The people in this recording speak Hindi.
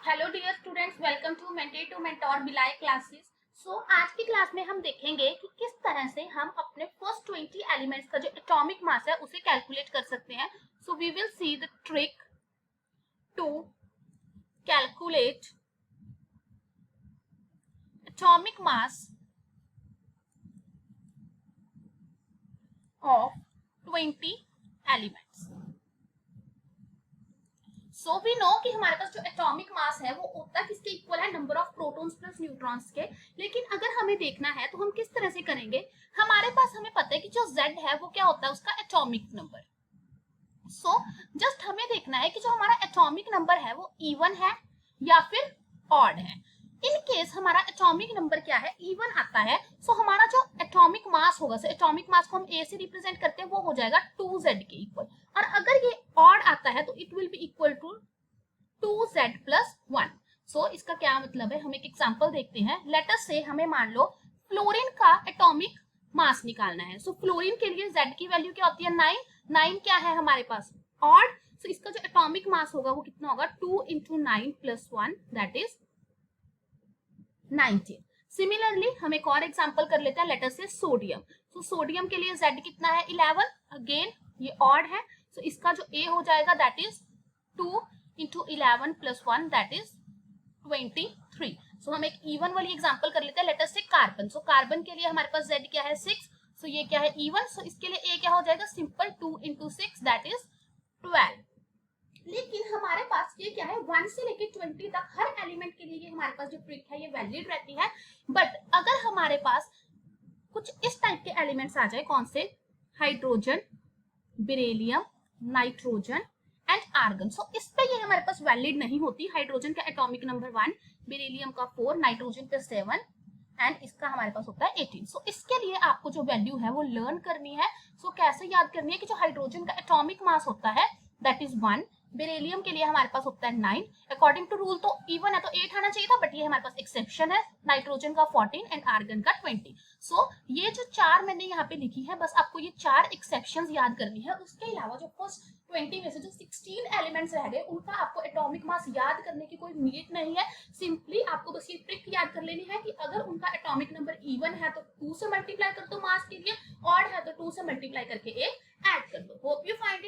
Hello dear students, welcome to मेंटेड टू मेंटोर बिलाई क्लासेस। आज की क्लास में हम देखेंगे कि किस तरह से हम अपने फर्स्ट 20 एलिमेंट्स का जो एटॉमिक मास है उसे कैलकुलेट कर सकते हैं। So we will see the trick to calculate atomic mass of 20 elements. So we know कि हमारे पास जो एटॉमिक मास है वो उतना किसके इक्वल है, number of protons plus neutrons के। लेकिन अगर हमें देखना है तो हम किस तरह से करेंगे। हमारे पास हमें पता है कि जो Z है वो क्या होता है, उसका एटॉमिक नंबर। जस्ट हमें देखना है कि जो हमारा एटॉमिक नंबर है वो इवन है या फिर ऑड है। इन केस हमारा एटॉमिक नंबर क्या है, इवन आता है, हमारा जो एटॉमिक मास होगा, एटॉमिक मास को हम ए से रिप्रेजेंट करते हैं, वो हो जाएगा 2Z के इक्वल। और अगर ये ऑड आता है तो it will be equal to 2Z plus 1। इसका क्या मतलब है, हम एक एग्जांपल देखते हैं। लेट अस से हमें मान लो फ्लोरीन का एटॉमिक मास निकालना है। फ्लोरीन के लिए Z की वैल्यू क्या होती है, 9। 9 क्या है हमारे पास, ऑड। इसका जो एटॉमिक मास होगा वो कितना होगा, 2 into 9 plus 1, that is 19। Similarly हम एक और एग्जांपल कर लेते हैं। लेट अस से सोडियम। सोडियम के लिए Z कितना है, 11। अगेन ये ऑड है, इसका जो A हो जाएगा that is 2 into 11 plus 1, that is 23। हम एक इवन वाली एग्जांपल कर लेते हैं। लेट अस से कार्बन। कार्बन के लिए हमारे पास Z क्या है, 6। ये क्या है, इवन। इसके लिए A क्या हो जाएगा, सिंपल 2 इंटू 6, दैट इज 12। लेकिन हमारे पास ये क्या है, 1 से लेके 20 तक हर एलिमेंट के लिए ये हमारे पास जो ट्रिक है ये वैलिड रहती है। बट अगर हमारे पास कुछ इस टाइप के एलिमेंट्स आ जाए, कौन से, hydrogen, beryllium, nitrogen and argon, इस पे ये हमारे पास वैलिड नहीं होती। हाइड्रोजन का एटॉमिक नंबर 1, बेरिलियम का 4, नाइट्रोजन का 7 एंड इसका हमारे पास होता है 18। इसके लिए आपको जो वैल्यू है वो लर्न करनी है। कैसे याद करनी है कि जो हाइड्रोजन का एटॉमिक मास होता है दैट इज 1, बेरिलियम के लिए हमारे पास होता है 9। अकॉर्डिंग टू रूल तो इवन है तो 8 आना चाहिए था, बट ये हमारे पास एक्सेप्शन है। नाइट्रोजन का 14 एंड आर्गन का 20। ये जो 4 मैंने यहाँ पे लिखी है, बस आपको ये 4 एक्सेप्शंस याद करनी है। उसके अलावा जो फर्स्ट 20 में से जो 16 एलिमेंट्स रह गए उनका आपको एटॉमिक मास याद करने की कोई नीड नहीं है। सिंपली आपको बस ये ट्रिक याद कर लेनी है कि अगर उनका एटॉमिक नंबर इवन है तो 2 से मल्टीप्लाई कर दो मास के लिए, ऑड है तो 2 से मल्टीप्लाई करके 1 ऐड कर दो। Hope you find